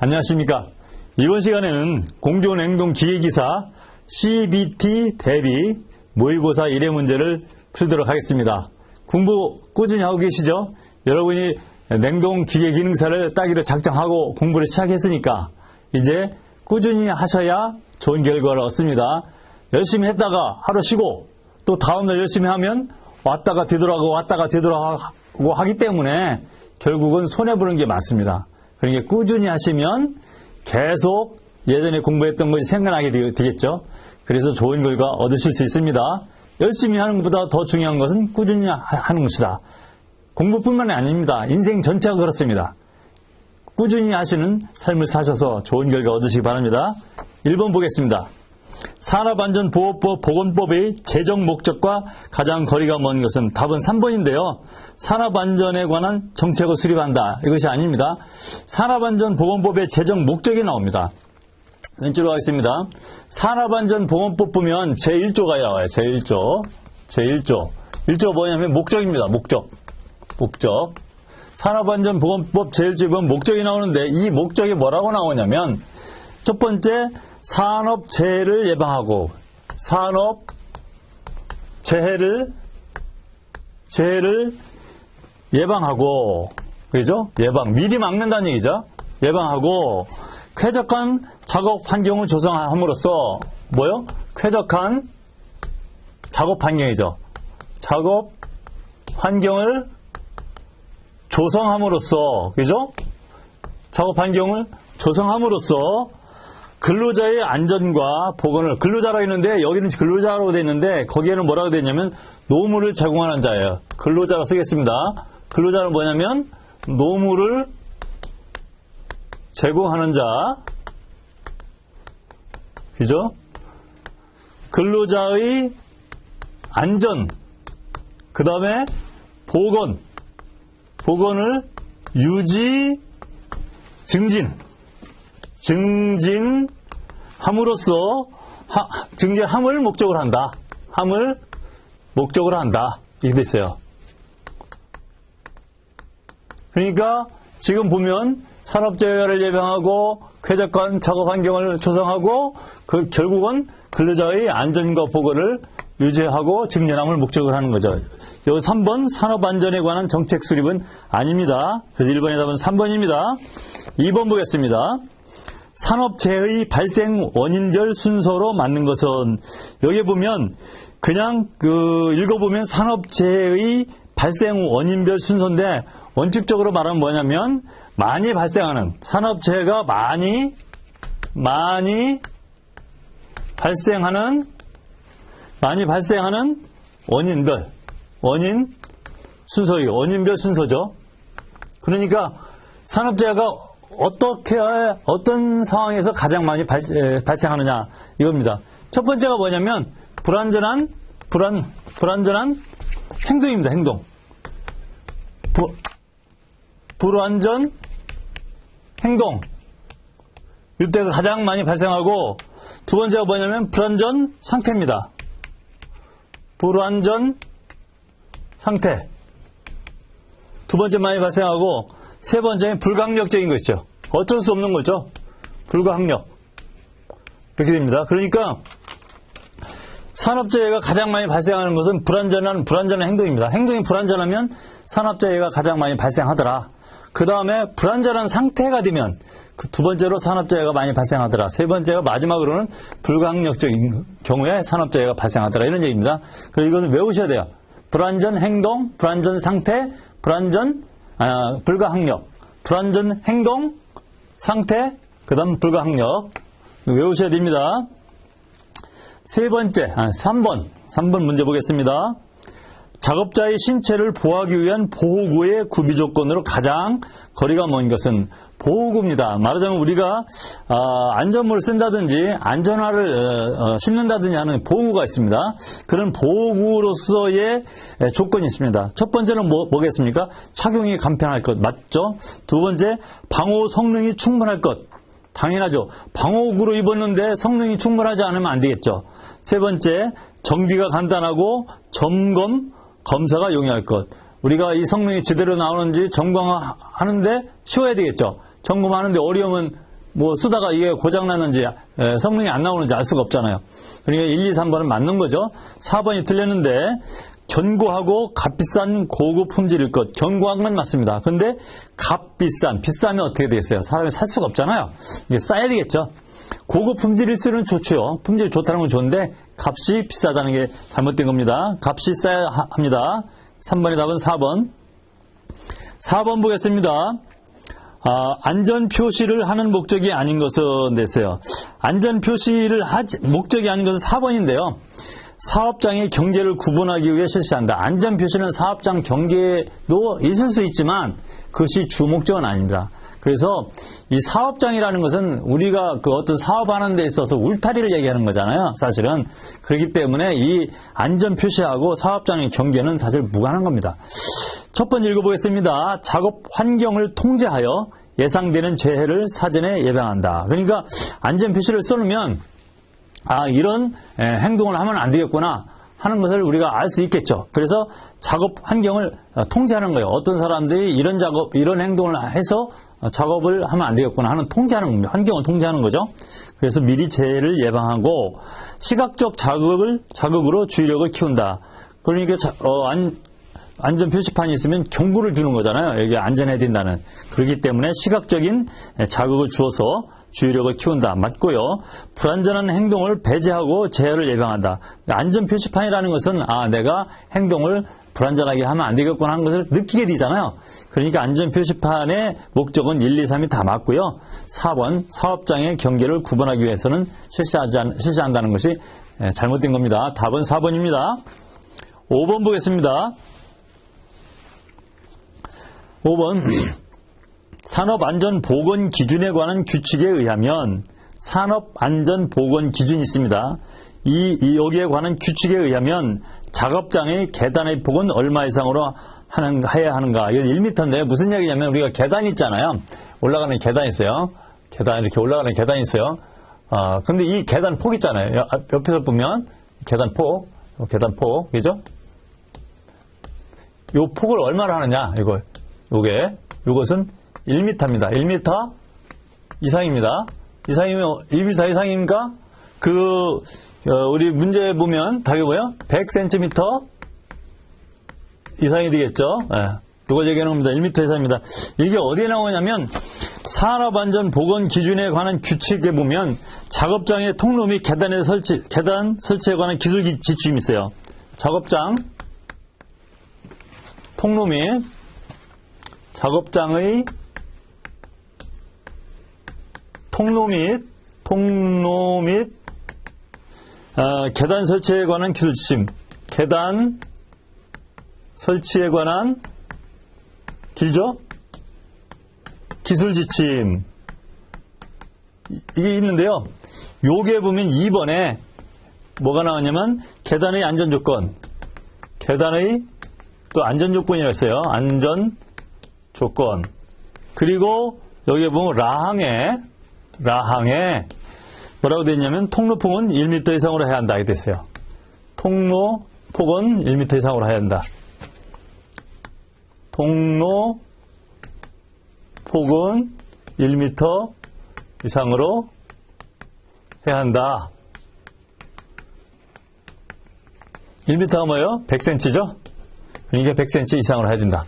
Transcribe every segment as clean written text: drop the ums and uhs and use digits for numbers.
안녕하십니까. 이번 시간에는 공조냉동기계기사 CBT 대비 모의고사 1회 문제를 풀도록 하겠습니다. 공부 꾸준히 하고 계시죠? 여러분이 냉동기계 기능사를 따기로 작정하고 공부를 시작했으니까 이제 꾸준히 하셔야 좋은 결과를 얻습니다. 열심히 했다가 하루 쉬고 또 다음날 열심히 하면 왔다가 되돌아가고 하기 때문에 결국은 손해보는 게 많습니다. 그러니까 꾸준히 하시면 계속 예전에 공부했던 것이 생각나게 되겠죠. 그래서 좋은 결과 얻으실 수 있습니다. 열심히 하는 것보다 더 중요한 것은 꾸준히 하는 것이다. 공부뿐만이 아닙니다. 인생 전체가 그렇습니다. 꾸준히 하시는 삶을 사셔서 좋은 결과 얻으시기 바랍니다. 1번 보겠습니다. 산업안전보호법 보건법의 제정 목적과 가장 거리가 먼 것은 답은 3번인데요. 산업안전에 관한 정책을 수립한다. 이것이 아닙니다. 산업안전보건법의 제정 목적이 나옵니다. 왼쪽으로 가겠습니다. 산업안전보건법 보면 제1조가 나와요. 제1조. 1조가 뭐냐면 목적입니다. 목적. 산업안전보건법 제1조에 보면 목적이 나오는데 이 목적이 뭐라고 나오냐면 첫 번째 산업재해를 예방하고 산업재해를 예방하고 그죠? 미리 막는다는 얘기죠. 예방하고 쾌적한 작업 환경을 조성함으로써 뭐요? 쾌적한 작업 환경이죠. 작업 환경을 조성함으로써 그죠? 작업 환경을 조성함으로써 근로자의 안전과 보건을 근로자라고 했는데 여기는 근로자라고 되어 있는데 거기에는 뭐라고 되어 있냐면 노무를 제공하는 자예요. 근로자로 쓰겠습니다. 근로자는 뭐냐면 노무를 제공하는 자 그죠? 근로자의 안전 그 다음에 보건을 유지 증진함으로써 증진함을 목적으로 한다. 이렇게 돼 있어요. 그러니까 지금 보면 산업재해를 예방하고 쾌적한 작업 환경을 조성하고 결국은 근로자의 안전과 보건을 유지하고 증진함을 목적으로 하는 거죠. 요 3번 산업안전에 관한 정책 수립은 아닙니다. 그래서 1번의 답은 3번입니다. 2번 보겠습니다. 산업재해의 발생 원인별 순서로 맞는 것은 여기 보면 그냥 읽어보면 산업재해의 발생 원인별 순서인데 원칙적으로 말하면 뭐냐면 많이 발생하는 산업재해가 많이 발생하는 원인별 순서죠. 그러니까 산업재해가 어떤 상황에서 가장 많이 발생하느냐 이겁니다. 첫 번째가 뭐냐면 불안전한 행동입니다. 불안전 행동 이때가 가장 많이 발생하고 두 번째가 뭐냐면 불안전 상태입니다. 불안전 상태 두 번째 많이 발생하고 세 번째는 불가항력적인 것이죠. 어쩔 수 없는 거죠. 불가항력 이렇게 됩니다. 그러니까 산업재해가 가장 많이 발생하는 것은 불안전한 행동입니다. 행동이 불안전하면 산업재해가 가장 많이 발생하더라. 그 다음에 불안전한 상태가 되면 그 두 번째로 산업재해가 많이 발생하더라. 세 번째가 마지막으로는 불가항력적인 경우에 산업재해가 발생하더라. 이런 얘기입니다. 그래서 이것은 외우셔야 돼요. 불안전 행동, 불안전 상태, 불가항력, 불안전 행동, 상태, 그 다음 불가항력 외우셔야 됩니다. 세 번째, 3번 문제 보겠습니다. 작업자의 신체를 보호하기 위한 보호구의 구비 조건으로 가장 거리가 먼 것은 보호구입니다. 말하자면 우리가 안전모를 쓴다든지 안전화를 싣는다든지 하는 보호구가 있습니다. 그런 보호구로서의 조건이 있습니다. 첫 번째는 뭐겠습니까? 착용이 간편할 것 맞죠? 두 번째 방호 성능이 충분할 것 당연하죠. 방호구로 입었는데 성능이 충분하지 않으면 안 되겠죠. 세 번째 정비가 간단하고 검사가 용이할 것. 우리가 이 성능이 제대로 나오는지 점검하는데 쉬워야 되겠죠. 점검하는데 어려우면 뭐 쓰다가 이게 고장났는지 성능이 안 나오는지 알 수가 없잖아요. 그러니까 1, 2, 3번은 맞는 거죠. 4번이 틀렸는데 견고하고 값비싼 고급 품질일 것. 견고한 건 맞습니다. 근데 값비싼, 비싸면 어떻게 되겠어요? 사람이 살 수가 없잖아요. 이게 싸야 되겠죠. 고급 품질일수록 좋죠. 품질이 좋다는 건 좋은데 값이 비싸다는 게 잘못된 겁니다. 값이 싸야 합니다. 3번의 답은 4번. 4번 보겠습니다. 안전 표시를 하는 목적이 아닌 것은 됐어요. 안전 표시를 목적이 아닌 것은 4번인데요. 사업장의 경계를 구분하기 위해 실시한다. 안전 표시는 사업장 경계도 있을 수 있지만 그것이 주 목적은 아닙니다. 그래서 이 사업장이라는 것은 우리가 그 어떤 사업하는 데 있어서 울타리를 얘기하는 거잖아요. 사실은. 그렇기 때문에 이 안전 표시하고 사업장의 경계는 사실 무관한 겁니다. 첫 번째 읽어보겠습니다. 작업 환경을 통제하여 예상되는 재해를 사전에 예방한다. 그러니까 안전 표시를 써놓으면 이런 행동을 하면 안 되겠구나 하는 것을 우리가 알 수 있겠죠. 그래서 작업 환경을 통제하는 거예요. 어떤 사람들이 이런 행동을 해서 작업을 하면 안 되겠구나 하는 통제하는 겁니다. 환경을 통제하는 거죠. 그래서 미리 재해를 예방하고 시각적 자극으로 주의력을 키운다. 그러니까 안전 표시판이 있으면 경고를 주는 거잖아요. 여기 안전해야 된다는. 그렇기 때문에 시각적인 자극을 주어서 주의력을 키운다. 맞고요. 불안전한 행동을 배제하고 재해를 예방한다. 안전 표시판이라는 것은 내가 행동을 불안전하게 하면 안 되겠구나 하는 것을 느끼게 되잖아요. 그러니까 안전 표시판의 목적은 1, 2, 3이 다 맞고요. 4번 사업장의 경계를 구분하기 위해서는 실시한다는 것이 잘못된 겁니다. 답은 4번입니다. 5번 보겠습니다. 5번 산업안전보건기준에 관한 규칙에 의하면 산업안전보건기준이 있습니다. 여기에 관한 규칙에 의하면 작업장의 계단의 폭은 얼마 이상으로 해야 하는가. 이거 1m인데 무슨 이야기냐면 우리가 계단이 있잖아요. 올라가는 계단이 있어요. 이렇게 올라가는 계단이 있어요. 근데 이 계단 폭 있잖아요. 옆에서 보면 계단 폭, 그죠? 요 폭을 얼마로 하느냐, 요것은 1m입니다. 1m 이상입니다. 이상이면 1m 이상이니까 우리 문제 보면 답이 뭐예요? 100cm 이상이 되겠죠. 이걸 얘기하는 겁니다. 1m 이상입니다. 이게 어디에 나오냐면 산업안전보건 기준에 관한 규칙에 보면 작업장의 통로 및 계단 설치에 관한 기술 지침이 있어요. 작업장 통로 및 작업장의 통로 및 계단 설치에 관한 기술 지침. 계단 설치에 관한 기술 지침. 이게 있는데요. 요게 보면 2번에 뭐가 나왔냐면 계단의 안전조건. 계단의 또 안전조건이라고 했어요. 안전조건. 그리고 여기에 보면 라항에 뭐라고 되어 있냐면 통로폭은 1m 이상으로 해야 한다. 이렇게 됐어요. 통로폭은 1m 이상으로 해야 한다. 통로폭은 1m 이상으로 해야 한다. 1m가 뭐예요? 100cm죠? 그러니까 100cm 이상으로 해야 된다.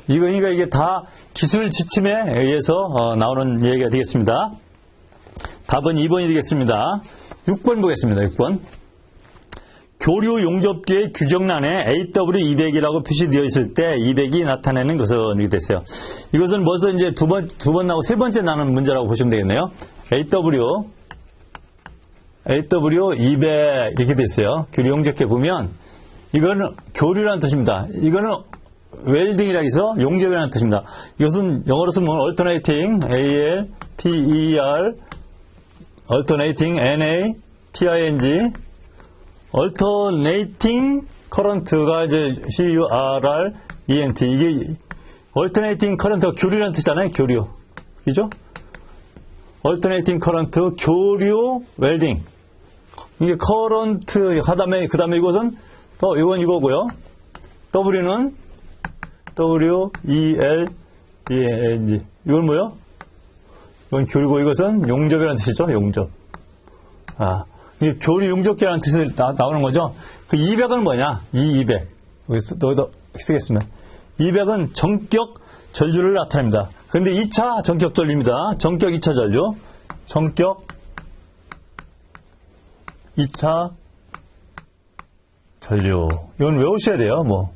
그러니까 이게 다 기술 지침에 의해서 나오는 얘기가 되겠습니다. 답은 2번이 되겠습니다. 6번 보겠습니다. 6번. 교류 용접기의 규격란에 AW200이라고 표시되어 있을 때 200이 나타내는 것은 이렇게 됐어요. 이것은 벌써 이제 두 번 나오고 세 번째 나는 문제라고 보시면 되겠네요. AW200 이렇게 됐어요. 교류 용접기에 보면 이거는 교류라는 뜻입니다. 이거는 웰딩이라고 해서 용접이라는 뜻입니다. 이것은 영어로 쓰면 alternating, A-L-T-E-R, alternating, N-A-T-I-N-G, alternating current가 이제 C-U-R-R-E-N-T. 이게 alternating current가 교류라는 뜻이잖아요. 교류. 그죠? alternating current, 교류, 웰딩. 이게 current 하다음에 그 다음에 이것은 이건 이거고요. W는 W-E-L-D-A-N-G. 이건 뭐요? 이건 교류고 이것은 용접이라는 뜻이죠. 용접. 이게 교류 용접기라는 뜻이 나오는 거죠. 그 200은 뭐냐? 200. 여기다 쓰겠습니다. 200은 전격 전류를 나타냅니다. 근데 2차 전격 전류입니다. 전격 2차 전류. 전격 2차 전류. 이건 외우셔야 돼요, 뭐.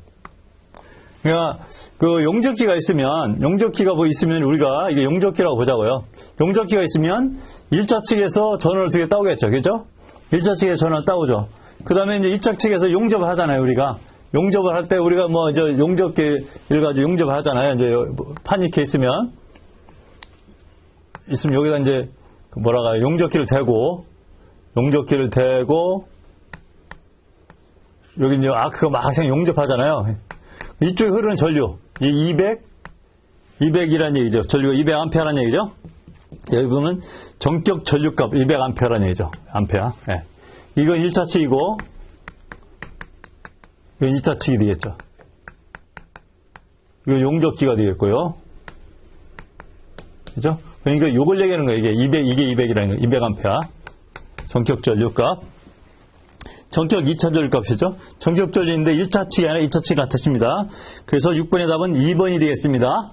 그러니까, 그 용접기가 있으면, 우리가 이게 용접기라고 보자고요. 용접기가 있으면 1차 측에서 전원을 두 개 따오겠죠. 그죠? 1차 측에서 전원을 따오죠. 그 다음에 이제 2차 측에서 용접을 하잖아요, 우리가. 용접을 할 때 우리가 뭐, 이제 용접기를 가지고 용접을 하잖아요. 이제 판이 이렇게 있으면 여기다 이제 용접기를 대고, 여기 이제 아크가 막 용접하잖아요. 이쪽에 흐르는 전류, 이 200이라는 얘기죠. 전류가 200A라는 얘기죠. 여기 보면 전격 전류값 200A라는 얘기죠. 암페어. 네. 이건 1차 측이고, 이건 2차 측이 되겠죠. 이거 용접기가 되겠고요. 그죠? 그러니까 요걸 얘기하는 거예요. 이게 200이라는 거. 200A. 전격 전류값. 전격 2차 전류값이죠. 전격 전류인데 1차 측이 아니라 2차 측 같으십니다. 그래서 6번의 답은 2번이 되겠습니다.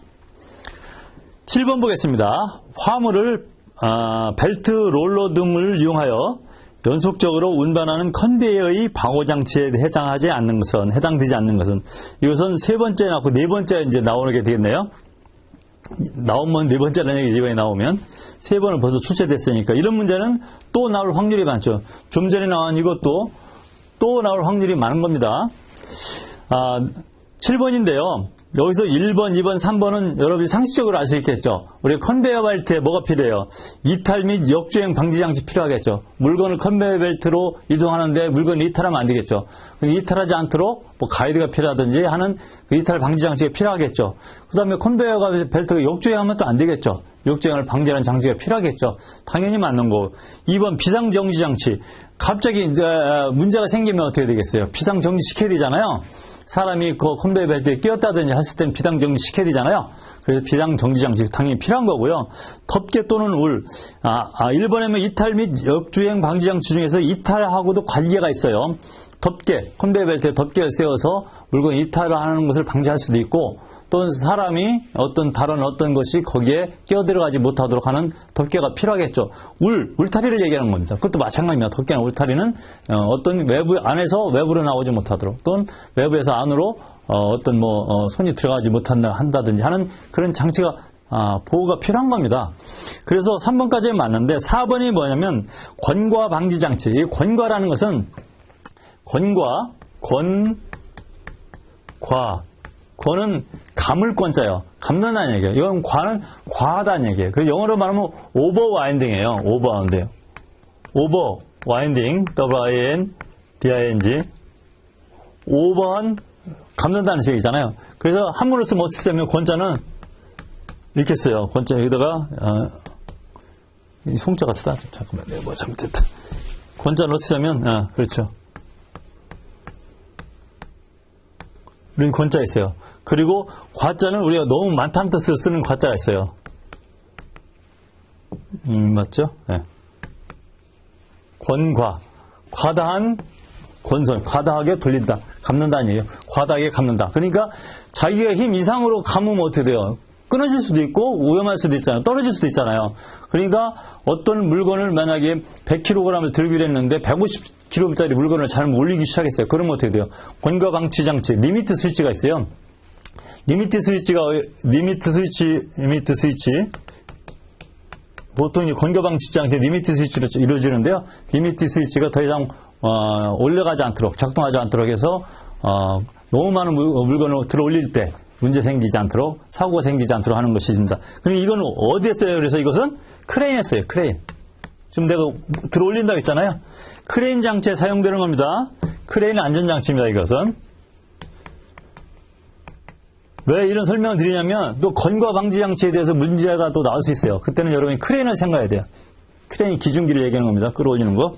7번 보겠습니다. 화물을 벨트 롤러 등을 이용하여 연속적으로 운반하는 컨베이어의 방호장치에 해당되지 않는 것은 이것은 세 번째 나오고 네 번째 이제 나오게 되겠네요. 나오면 네 번째라는 얘기 이번에 나오면 세 번은 벌써 출제됐으니까 이런 문제는 또 나올 확률이 많죠. 좀 전에 나온 이것도 또 나올 확률이 많은 겁니다. 7번인데요. 여기서 1번, 2번, 3번은 여러분이 상식적으로 알 수 있겠죠. 우리 컨베이어 벨트에 뭐가 필요해요? 이탈 및 역주행 방지 장치 필요하겠죠. 물건을 컨베이어 벨트로 이동하는데 물건을 이탈하면 안 되겠죠. 이탈하지 않도록 뭐 가이드가 필요하든지 하는 그 이탈 방지 장치가 필요하겠죠. 그 다음에 컨베이어 벨트가 역주행하면 또 안 되겠죠. 역주행을 방지하는 장치가 필요하겠죠. 당연히 맞는 거고. 2번 비상정지 장치. 갑자기 이제 문제가 생기면 어떻게 되겠어요? 비상정지 시켜야 되잖아요. 사람이 그 컨베이어 벨트에 끼었다든지 했을 땐 비상정지 시켜야 되잖아요. 그래서 비상정지 장치 당연히 필요한 거고요. 덮개 또는 울. 1번에는 이탈 및 역주행 방지 장치 중에서 이탈하고도 관계가 있어요. 덮개, 컨베이어 벨트에 덮개를 세워서 물건 이탈을 하는 것을 방지할 수도 있고 또는 사람이 다른 어떤 것이 거기에 끼어들어가지 못하도록 하는 덮개가 필요하겠죠. 울타리를 얘기하는 겁니다. 그것도 마찬가지입니다. 덮개나 울타리는 어떤 외부, 안에서 외부로 나오지 못하도록 또는 외부에서 안으로 손이 들어가지 한다든지 하는 그런 장치가, 보호가 필요한 겁니다. 그래서 3번까지는 맞는데 4번이 뭐냐면 권과 방지 장치. 이 권과라는 것은 권은 감을 권자예요. 감는다는 얘기예요. 이건 과는 과하다는 얘기예요. 그래서 영어로 말하면 오버와인딩이에요. 오버와인딩. 오버와인딩, W-I-N-D-I-N-G. 오버한 감는다는 얘기잖아요. 그래서 한문으로 쓰면 어떻게 쓰면 권자는 이렇게 써요. 권자 여기다가 이 송자가 쓰다. 잠깐만, 내가 뭐 잘못했다. 권자는 어떻게 쓰면 그렇죠. 우리 권자 있어요. 그리고 과자는 우리가 너무 많다는 뜻으로 쓰는 과자가 있어요. 맞죠? 네. 권과. 과다한 권선. 과다하게 돌린다. 감는다는 얘기예요. 과다하게 감는다. 그러니까 자기가 힘 이상으로 감으면 어떻게 돼요? 끊어질 수도 있고 위험할 수도 있잖아요. 떨어질 수도 있잖아요. 그러니까 어떤 물건을 만약에 100kg을 들기로 했는데 150kg짜리 물건을 잘못 올리기 시작했어요. 그러면 어떻게 돼요? 권과 방치 장치, 리미트 스위치가 있어요. 리미트 스위치 보통 이 권과 방치 장치 리미트 스위치로 이루어지는데요. 리미트 스위치가 더 이상 올라가지 않도록, 작동하지 않도록 해서 너무 많은 물건을 들어 올릴 때 문제 생기지 않도록, 사고가 생기지 않도록 하는 것입니다. 그러니까 이건 어디에 써요? 그래서 이것은 크레인에 써요. 크레인. 지금 내가 들어 올린다고 했잖아요. 크레인 장치에 사용되는 겁니다. 크레인 안전장치입니다. 이것은. 왜 이런 설명을 드리냐면 또 권과 방지 장치에 대해서 문제가 또 나올 수 있어요. 그때는 여러분이 크레인을 생각해야 돼요. 크레인 기준기를 얘기하는 겁니다. 끌어올리는 거.